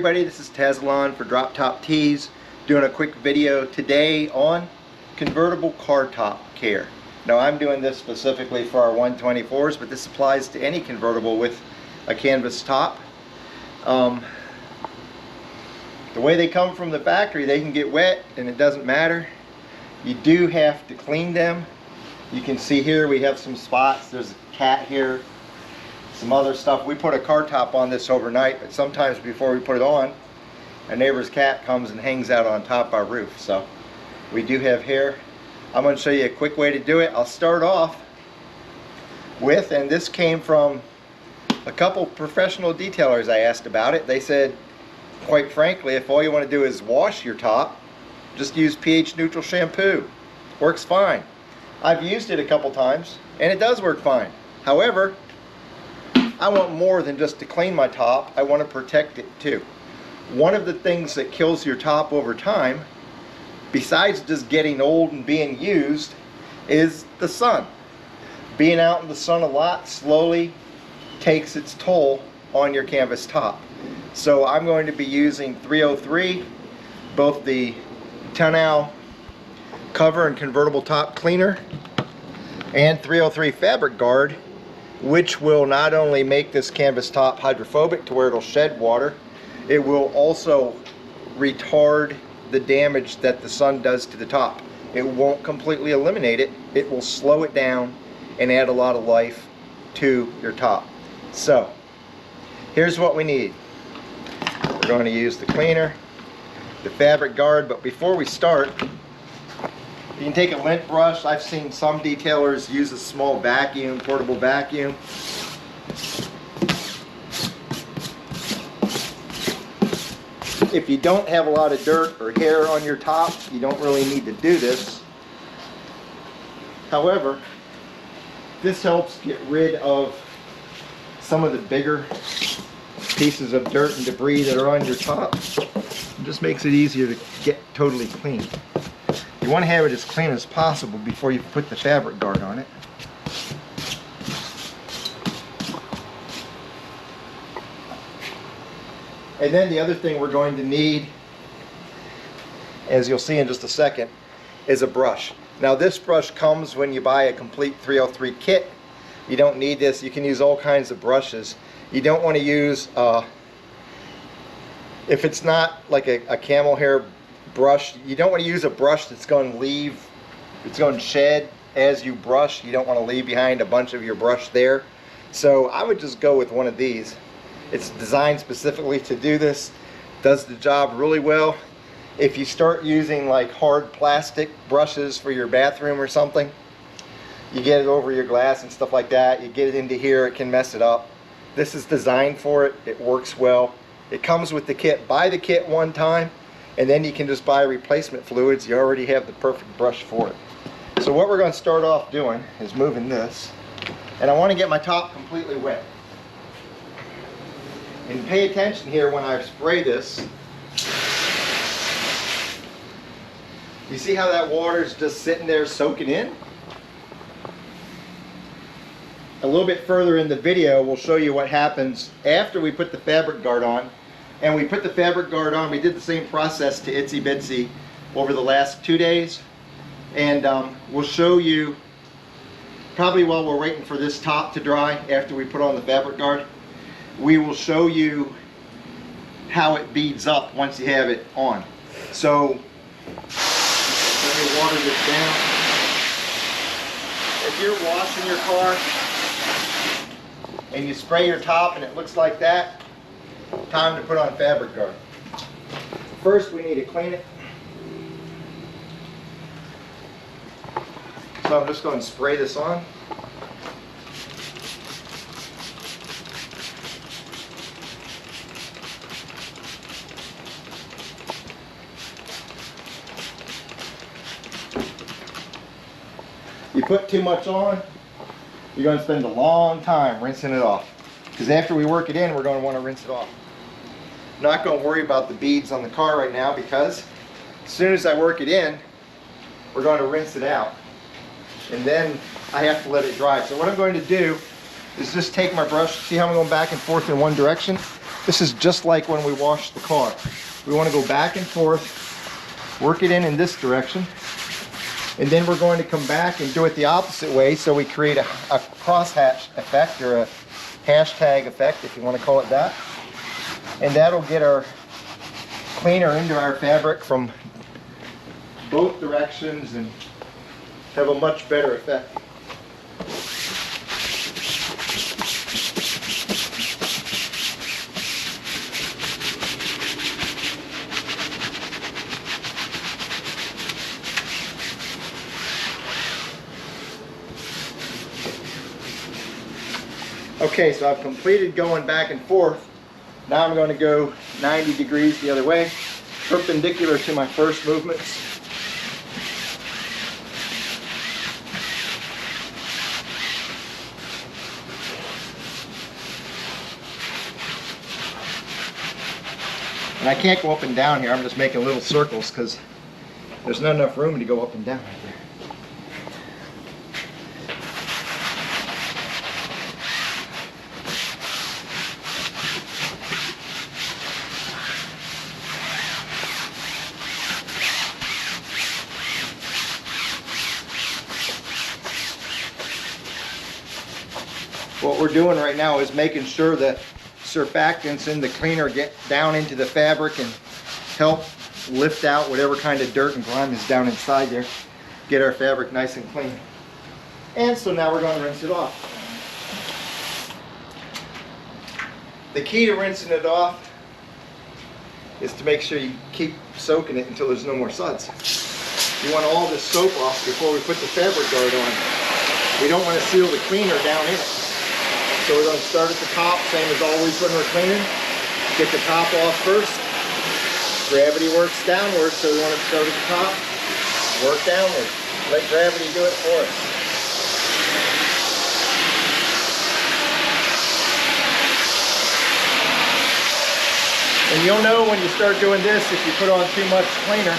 everybody, this is Tazalon for Drop Top Tees, doing a quick video today on convertible car top care. Now I'm doing this specifically for our 124s, but this applies to any convertible with a canvas top. The way they come from the factory, they can get wet and it doesn't matter. You do have to clean them. You can see here we have some spots. There's a cat here, some other stuff. We put a car top on this overnight, but sometimes before we put it on, a neighbor's cat comes and hangs out on top of our roof. So we do have hair. I'm going to show you a quick way to do it. I'll start off with, and this came from a couple professional detailers I asked about it. They said, quite frankly, if all you want to do is wash your top, just use pH neutral shampoo. Works fine. I've used it a couple times and it does work fine. However, I want more than just to clean my top. I want to protect it too. One of the things that kills your top over time, besides just getting old and being used, is the sun. Being out in the sun a lot slowly takes its toll on your canvas top. So I'm going to be using 303, both the 10-ounce cover and convertible top cleaner, and 303 fabric guard, which will not only make this canvas top hydrophobic to where it'll shed water, it will also retard the damage that the sun does to the top. It won't completely eliminate it. It will slow it down and add a lot of life to your top. So here's what we need. We're going to use the cleaner, the fabric guard, but before we start, you can take a lint brush. I've seen some detailers use a small vacuum, portable vacuum. If you don't have a lot of dirt or hair on your top, you don't really need to do this. However, this helps get rid of some of the bigger pieces of dirt and debris that are on your top. It just makes it easier to get totally clean. You want to have it as clean as possible before you put the fabric guard on it. And then the other thing we're going to need, as you'll see in just a second, is a brush. Now this brush comes when you buy a complete 303 kit. You don't need this. You can use all kinds of brushes. You don't want to use, if it's not like a camel hair brush, you don't want to use a brush that's going to leave, it's going to shed as you brush. You don't want to leave behind a bunch of your brush there. So I would just go with one of these. It's designed specifically to do this. Does the job really well. If you start using like hard plastic brushes for your bathroom or something, you get it over your glass and stuff like that, you get it into here, it can mess it up. This is designed for it. It works well. It comes with the kit. Buy the kit one time, and then you can just buy replacement fluids. You already have the perfect brush for it. So what we're going to start off doing is moving this, and I want to get my top completely wet. And pay attention here when I spray this. You see how that water is just sitting there soaking in? A little bit further in the video, we'll show you what happens after we put the fabric guard on. And we put the fabric guard on. We did the same process to Itsy Bitsy over the last 2 days. And we'll show you, probably while we're waiting for this top to dry after we put on the fabric guard, we will show you how it beads up once you have it on. So let me water this down. If you're washing your car and you spray your top and it looks like that, time to put on fabric guard. First we need to clean it. So I'm just going to spray this on. You put too much on, you're going to spend a long time rinsing it off. Because after we work it in, we're going to want to rinse it off. I'm not going to worry about the beads on the car right now, because as soon as I work it in, we're going to rinse it out. And then I have to let it dry. So what I'm going to do is just take my brush, see how I'm going back and forth in one direction? This is just like when we wash the car. We want to go back and forth, work it in this direction, and then we're going to come back and do it the opposite way, so we create a crosshatch effect, or a hashtag effect, if you want to call it that. And that'll get our cleaner into our fabric from both directions and have a much better effect. Okay, so I've completed going back and forth. Now I'm going to go 90 degrees the other way, perpendicular to my first movements. And I can't go up and down here. I'm just making little circles because there's not enough room to go up and down right there. What we're doing right now is making sure that surfactants in the cleaner get down into the fabric and help lift out whatever kind of dirt and grime is down inside there, get our fabric nice and clean. And so now we're going to rinse it off. The key to rinsing it off is to make sure you keep soaking it until there's no more suds. You want all this soap off before we put the fabric guard on. We don't want to seal the cleaner down in it. So we're going to start at the top, same as always when we're cleaning. Get the top off first. Gravity works downward, so we want to start at the top, work downward. Let gravity do it for us. And you'll know when you start doing this if you put on too much cleaner,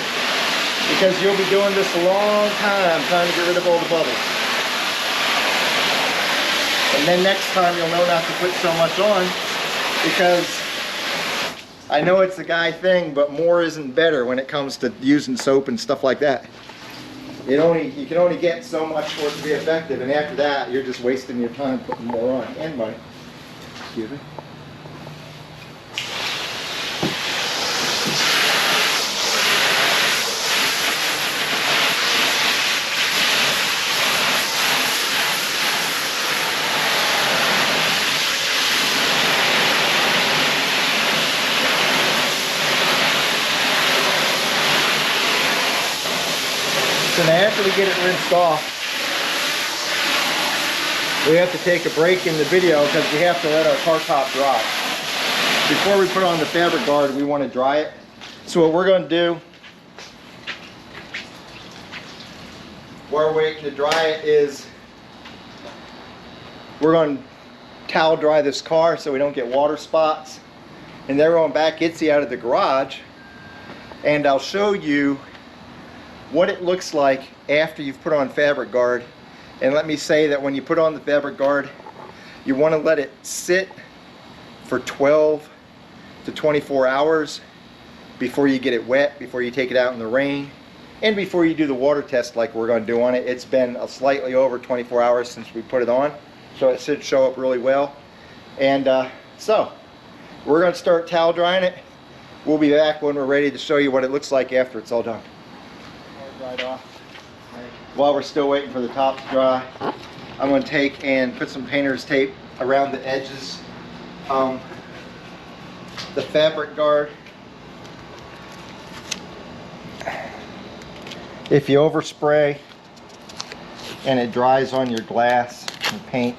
because you'll be doing this a long time trying to get rid of all the bubbles. And then next time you'll know not to put so much on, because I know it's a guy thing, but more isn't better when it comes to using soap and stuff like that. You can only get so much for it to be effective, and after that you're just wasting your time putting more on, and money. Excuse me. So now after we get it rinsed off, we have to take a break in the video because we have to let our car top dry. Before we put on the fabric guard, we want to dry it. So what we're going to do, while we're waiting to dry it, is we're going to towel dry this car so we don't get water spots. And then we're going back Itsy out of the garage, and I'll show you what it looks like after you've put on fabric guard. And let me say that when you put on the fabric guard, you want to let it sit for 12 to 24 hours before you get it wet, before you take it out in the rain, and before you do the water test like we're going to do on it. It's been slightly over 24 hours since we put it on, so it should show up really well. And so we're going to start towel drying it. We'll be back when we're ready to show you what it looks like after it's all done. Dried off. While we're still waiting for the top to dry, I'm going to take and put some painter's tape around the edges. The fabric guard, if you overspray and it dries on your glass and paint,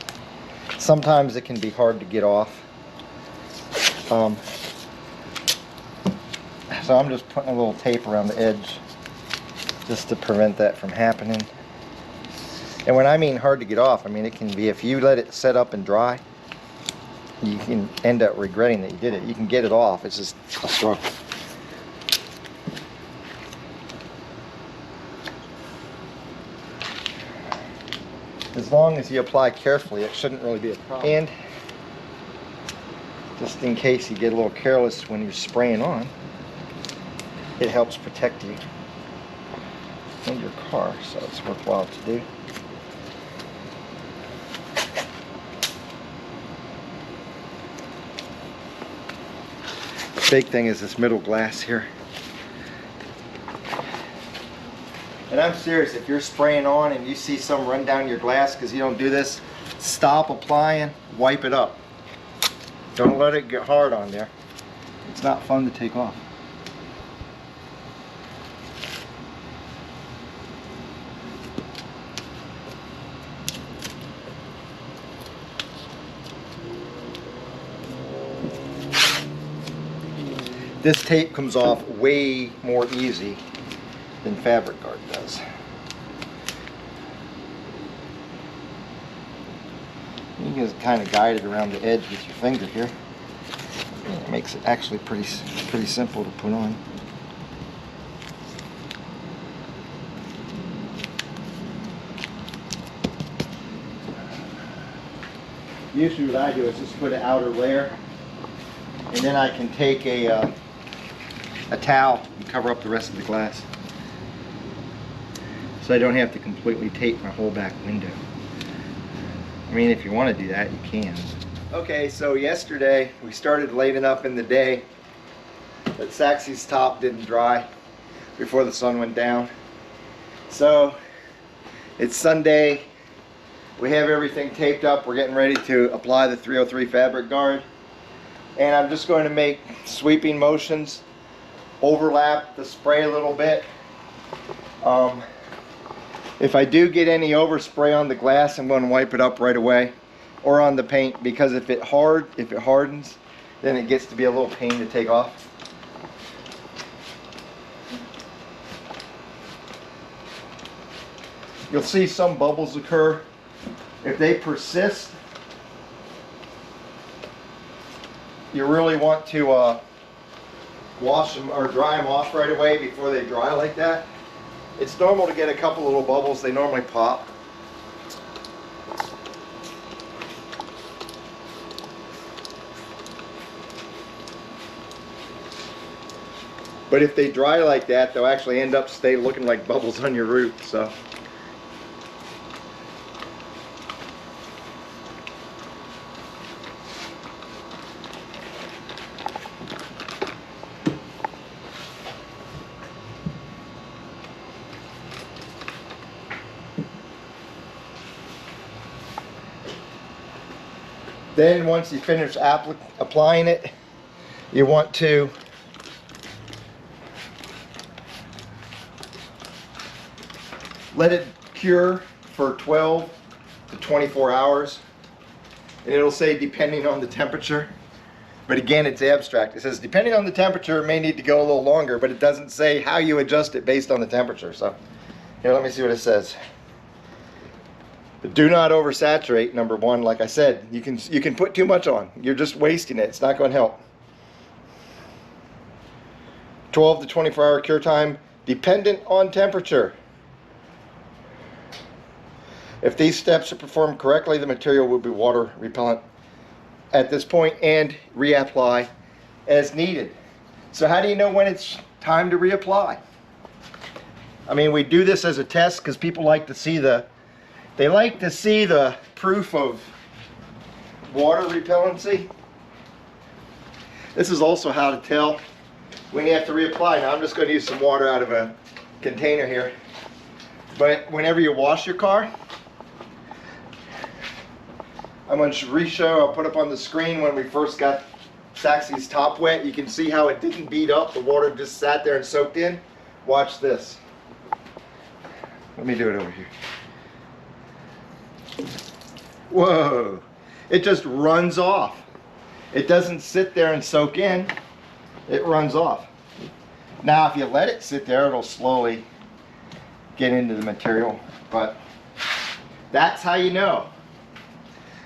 sometimes it can be hard to get off. So I'm just putting a little tape around the edge just to prevent that from happening. And when I mean hard to get off, I mean it can be, if you let it set up and dry, you can end up regretting that you did it. You can get it off, it's just a struggle. As long as you apply carefully, it shouldn't really be a problem. And just in case you get a little careless when you're spraying on. It helps protect you and your car, so it's worthwhile to do. The big thing is this middle glass here. And I'm serious, if you're spraying on and you see some run down your glass because you don't do this, stop applying, wipe it up. Don't let it get hard on there. It's not fun to take off. This tape comes off way more easy than Fabric Guard does. You can just kind of guide it around the edge with your finger here. It makes it actually pretty simple to put on. Usually what I do is just put an outer layer, and then I can take a towel and cover up the rest of the glass, so I don't have to completely tape my whole back window. I mean, if you want to do that, you can. Okay, so yesterday we started late enough in the day that Saxy's top didn't dry before the sun went down. So it's Sunday. We have everything taped up. We're getting ready to apply the 303 Fabric Guard. And I'm just going to make sweeping motions, overlap the spray a little bit. If I do get any overspray on the glass, I'm going to wipe it up right away, or on the paint, because if it hardens, then it gets to be a little pain to take off. You'll see some bubbles occur. If they persist, you really want to wash them or dry them off right away before they dry like that. It's normal to get a couple little bubbles. They normally pop. But if they dry like that, they'll actually end up looking like bubbles on your roof. So then once you finish applying it, you want to let it cure for 12 to 24 hours. And it'll say depending on the temperature. But again, it's abstract. It says depending on the temperature, it may need to go a little longer, but it doesn't say how you adjust it based on the temperature. So here, let me see what it says. But do not oversaturate, number one. Like I said, you can put too much on. You're just wasting it. It's not going to help. 12 to 24 hour cure time, dependent on temperature. If these steps are performed correctly, the material will be water repellent at this point and reapply as needed. So how do you know when it's time to reapply? I mean, we do this as a test because people like to see the proof of water repellency. This is also how to tell when you have to reapply. Now I'm just going to use some water out of a container here. But whenever you wash your car, I'm going to re-show, I'll put up on the screen when we first got Saxy's top wet. You can see how it didn't beat up. The water just sat there and soaked in. Watch this. Let me do it over here. Whoa, it just runs off. It doesn't sit there and soak in, it runs off. Now if you let it sit there, it'll slowly get into the material, but that's how you know.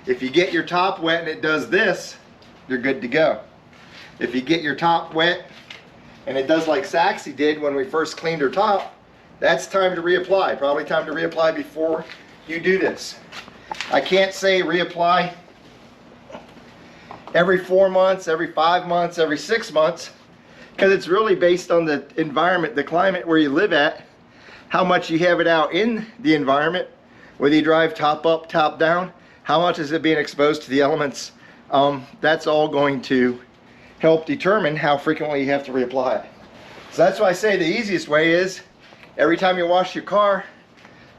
If you get your top wet and it does this, you're good to go. If you get your top wet and it does like Saxy did when we first cleaned her top, that's time to reapply. Probably time to reapply before you do this. I can't say reapply every 4 months, every 5 months, every 6 months, because it's really based on the environment, the climate where you live at, how much you have it out in the environment, whether you drive top up, top down, how much is it being exposed to the elements. That's all going to help determine how frequently you have to reapply it. So that's why I say the easiest way is every time you wash your car,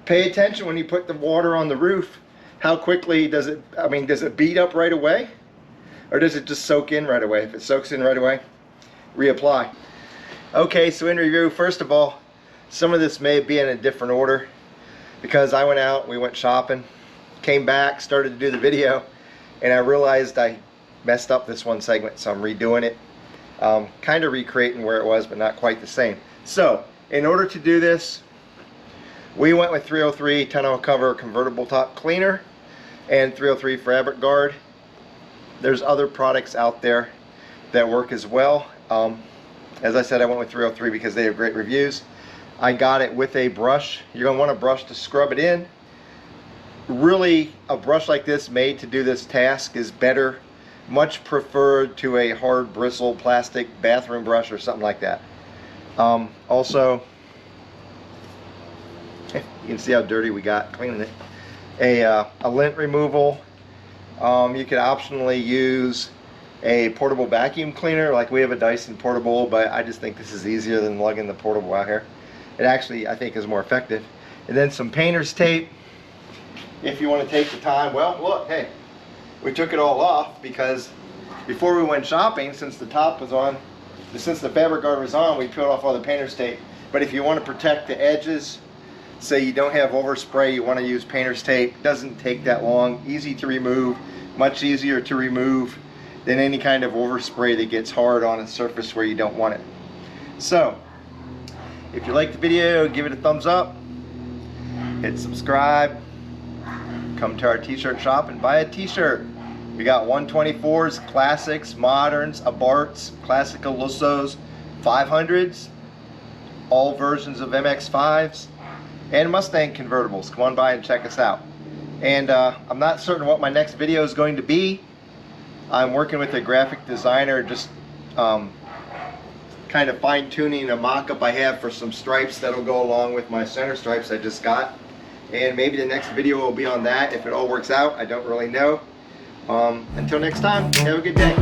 pay attention when you put the water on the roof. How quickly does it, does it beat up right away? Or does it just soak in right away? If it soaks in right away, reapply. Okay, so in review, first of all, some of this may be in a different order because I went out, we went shopping, came back, started to do the video, and I realized I messed up this one segment, so I'm redoing it. Kind of recreating where it was, but not quite the same. So, in order to do this, we went with 303 tonneau cover convertible top cleaner and 303 fabric guard. There's other products out there that work as well. As I said, I went with 303 because they have great reviews. I got it with a brush. You're going to want a brush to scrub it in. Really, a brush like this made to do this task is better, much preferred to a hard bristle plastic bathroom brush or something like that. Also, you can see how dirty we got cleaning it. A lint removal. You could optionally use a portable vacuum cleaner, like we have a Dyson portable, but I just think this is easier than lugging the portable out here. It actually, I think, is more effective. And then some painter's tape if you want to take the time. Well, look, hey, we took it all off because before we went shopping, since the top was on, since the fabric guard was on, we peeled off all the painter's tape. But if you want to protect the edges, say you don't have overspray, you want to use painter's tape. It doesn't take that long, easy to remove, much easier to remove than any kind of overspray that gets hard on a surface where you don't want it. So, if you like the video, give it a thumbs up, hit subscribe, come to our t-shirt shop and buy a t-shirt. We got 124s, classics, moderns, abarts, classical Lussos, 500s, all versions of MX-5s, and Mustang convertibles. Come on by and check us out. And I'm not certain what my next video is going to be. I'm working with a graphic designer, just kind of fine-tuning a mock-up I have for some stripes that'll go along with my center stripes I just got. And maybe the next video will be on that if it all works out. I don't really know. Until next time, have a good day.